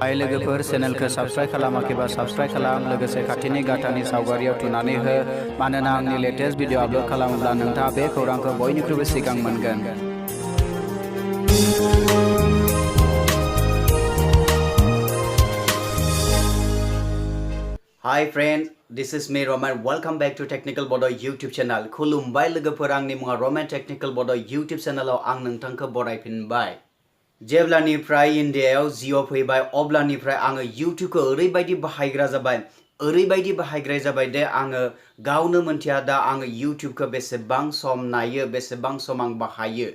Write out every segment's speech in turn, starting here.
हाय लोगोफोर चेनेलखौ subscribe खालामाखैबा subscribe खालाम लोगोसे खाथिनि गाथानि सावगारियाव थुनानै हो मानोना आंनि लेटेस्ट भिडिअ आपलोड खालामोब्ला नोंथाङा बे खौरांखौ बयनिख्रुइबो सिगां मोनगोन। Hi friends, this is me Roman. Welcome back to Technical Bodo YouTube channel. खुलुमबाय लोगोफोर, आंनि मुङा Roman Technical Bodo YouTube channel आव आं नोंथांखौ बरायफिनबाय। जेब्लानिफ्राय इन्डियायाव जिअ फैबाय अब्लानिफ्राय आङो YouTubeखौ ओरैबायदि बाहायग्रा जाबाय दे आङो गावनो मोनथिया दा आङो YouTubeखौ बेसेबां सम नायो, बेसेबां सम आं बाहायो।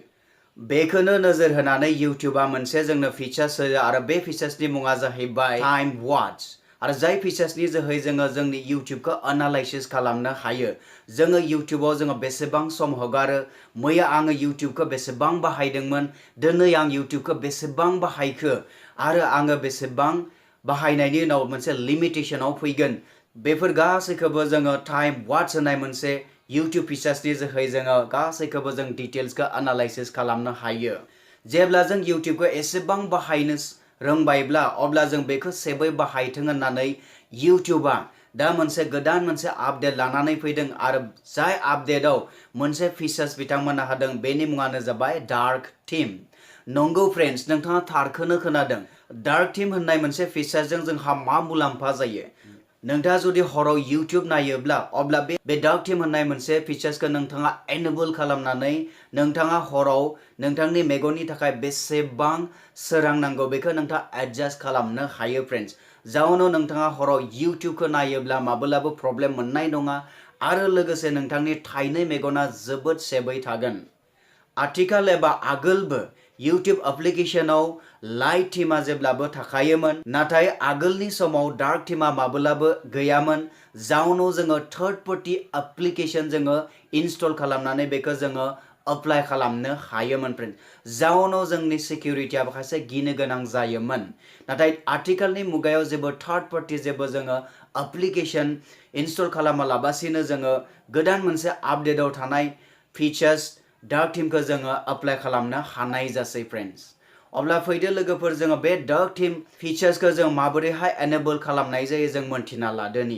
बेखौनो नोजोर होनानै YouTubeआ मोनसे जोंनो फिचार्स होयो आरो बे फिचार्सनि मुङा जाहैबाय टाइम वाच। आरो जाय फिचार्सनि जोहै जोङो जोंनि YouTubeखौ एनालाइसिस खालामनो हायो। जोङो YouTubeआव जोङो बेसेबां सम हगारो, मैया आङो YouTubeखौ बेसेबां बाहायदोंमोन, दिनै आं YouTubeखौ बेसेबां बाहायखो आरो आङो बेसेबां बाहायनायनि उनाव मोनसे लिमिटेशनाव फैगोन। बेफोर गासैखौबो जोङो टाइम वाच होनाय मोनसे YouTube फिचार्सनि जोहै जोङो गासैखौबो जों डिटेल्सखौ एनालाइसिस खालामनो हायो। जेब्ला जों YouTubeखौ एसेबां बाहायनो रोंबायब्ला अब्ला जों बेखौ सेबै बाहायथों होननानै YouTubeआ दा गोदान मोनसे आपडेट लानानै फैदों आरो जाय आपडेटआव मोनसे फिचार्स बिथांमोना होदों बेनि मुङानो जाबाय डार्क थीम। नंगौ फ्रेन्ड्स, नोंथाङा थारखौनो खोनादों। डार्क थीम होननाय मोनसे फिचारजों जोंहा मा मुलाम्फा जायो। नोंथाङा जुदि हराव YouTube नायोब्ला अब्ला बे डार्क थीम होननाय मोनसे फिचार्सखौ नोंथाङा एनेबल खालामनानै नोंथाङा हराव नोंथांनि मेगननि थाखाय बेसेबां सोरां नांगौ बेखौ नोंथाङा एडजास्ट खालामनो हायो फ्रेन्ड्स। जाउनाव नोंथाङा हराव YouTubeखौ नायोब्ला माब्लाबाबो प्रब्लेम मोननाय नङा आरो लोगोसे नोंथांनि थाइनै मेगना जोबोद सेबै थागोन। आथिखाल एबा आगोलबो YouTube एप्लिकेशनाव लाइट थीमा जेब्लाबो थाखायोमोन, नाथाय आगोलनि समाव डार्क थीमा माब्लाबो गैयामोन। जाउनाव जोङो थार्ड पार्टी एप्लिकेशन जोङो इनस्टल खालामनानै बेखौ जोङो एप्लाइ खालामनो हायोमोन फ्रेन्ड्स। जाउनाव जोंनि सिकिउरिटिया माखासे गिनो गोनां जायोमोन। नाथाय आथिखालनि मुगायाव जेबो थार्ड पार्टी जेबो जोङो एप्लिकेशन इनस्टल खालामालाबासिनो जोङो गोदान मोनसे आपडेटआव थानाय फिचार्स डार्क थीमखौ जोङो एप्लाइ खालामनो हानाय जासै फ्रेन्ड्स। अब्ला फैदो लोगोफोर, जोङो बे डार्क थीम फिचार्सखौ जों माबोरैहाय एनेबल खालामनाय जायो जों मोनथिना लादोनि।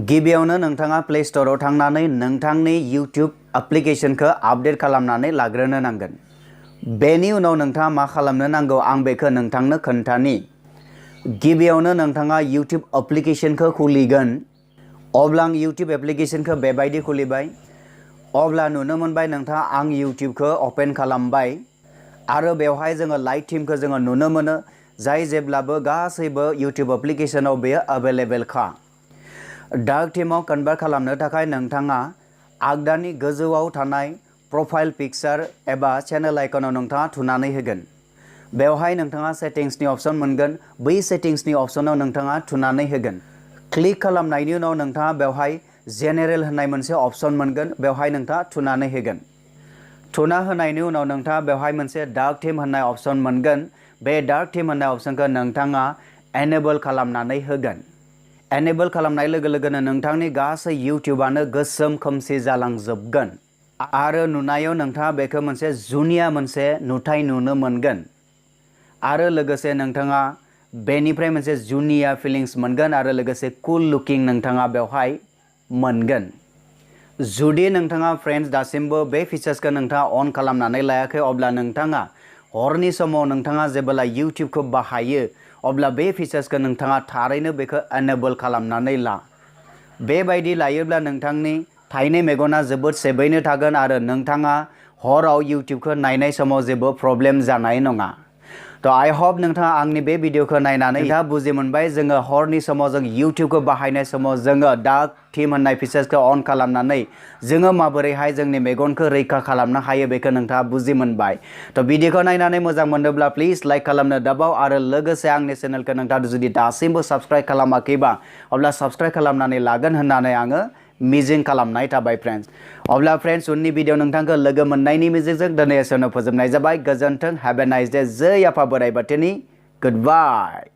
गिबियावनो नोंथाङा प्ले स्टोराव थांनानै नोंथांनि YouTube एप्लिकेशनखौ आपडेट खालामनानै लाग्रोनो नांगोन। बेनि उनाव नोंथाङा मा खालामनो नांगौ आं बेखौ नोंथांनो खोन्थानि। गिबियावनो नोंथाङा YouTube एप्लिकेशनखौ खुलिगोन। अब्ला आं YouTube एप्लिकेशनखौ बेबायदि खुलिबाय। अब्ला नुनो मोनबाय नोंथाङा आं YouTubeखौ अपेन खालामबाय आरो बेवहाय जोङो लाइट थीमखौ जोङो नुनो मोनो, जाय जेब्लाबो गासैबो YouTube एप्लिकेशनाव बेयो एभेलेबेलखा। डार्क थीमाव कन्भार्ट खालामनो थाखाय नोंथाङा आगदानि गोजौआव थानाय प्रफाइल पिक्चार एबा चेनेल आइकनाव नोंथाङा थुनानै होगोन। बेवहाय नोंथाङा सेटिंसनि अपशन मोनगोन। बै सेटिंसनि अपशनाव नोंथाङा थुनानै होगोन। क्लिक खालामनायनि उनाव नोंथाङा बेवहाय जेनेरेल होननाय मोनसे अपशन मोनगोन। बेवहाय नोंथाङा थुनानै होगोन। थुना होनायनि उनाव नोंथाङा बेवहाय मोनसे डार्क थीम होननाय अपशन मोनगोन। बे डार्क थीम होननाय अपशनखौ नोंथाङा एनेबल खालामनानै होगोन। एनेबल खालामनाय लोगो लोगोनो नोंथांनि गासै YouTubeआनो गोसोम खोमसि जालांजोबगोन आरो नुनायाव नोंथाङा बेखौ मोनसे जुनिया मोनसे नुथाय नुनो मोनगोन आरो लोगोसे नोंथाङा बेनिफ्राय मोनसे जुनिया फिलिंस मोनगोन आरो लोगोसे कुल लुकिं नोंथाङा बेवहाय मोनगोन। जुदि नोंथाङा फ्रेन्ड्स दासिमबो बे फिचार्सखौ नोंथाङा अन खालामनानै लायाखै अब्ला नोंथाङा हरनि समाव नोंथाङा जेब्ला YouTubeखौ बाहायो अब्ला बे फिचार्सखौ नोंथाङा थारैनो बेखौ एनेबल खालामनानै ला। बेबायदि लायोब्ला नोंथांनि थाइनै मेगना जोबोद सेबैनो थागोन आरो नोंथाङा हराव YouTubeखौ नायनाय समाव जेबो प्रब्लेम जानाय नङा। आई होप नोंथाङा आंनि बे भिडिअखौ नायनानै नोंथाङा बुजि मोनबाय जोङो हरनि समाव जों YouTubeखौ बाहायनाय समाव जोङो डार्क थीम होननाय फिचार्सखौ अन खालामनानै जोङो माबोरैहाय जोंनि मेगनखौ रैखा खालामनो हायो बेखौ नोंथाङा बुजि मोनबाय। भिडिअखौ नायनानै मोजां मोनोब्ला प्लिज लाइक खालामनो दाबाव आरो लोगोसे आंनि चेनेलखौ नोंथाङा जुदि दासिमबो साबस्क्राइब खालामाखैबा अब्ला साबस्क्राइब खालामनानै लागोन होननानै आङो मिजिं खालामनाय थाबाय फ्रेन्ड्स। अब्ला फ्रेन्ड्स उननि भिडिअ नोंथांखौ लोगो मोननायनि मिजिंजों दिनै एसेयावनो फोजोबनाय जाबाय। गोजोन्थों। Have a nice day. जै आफा बोराइ बाथौनि। गुडबाय।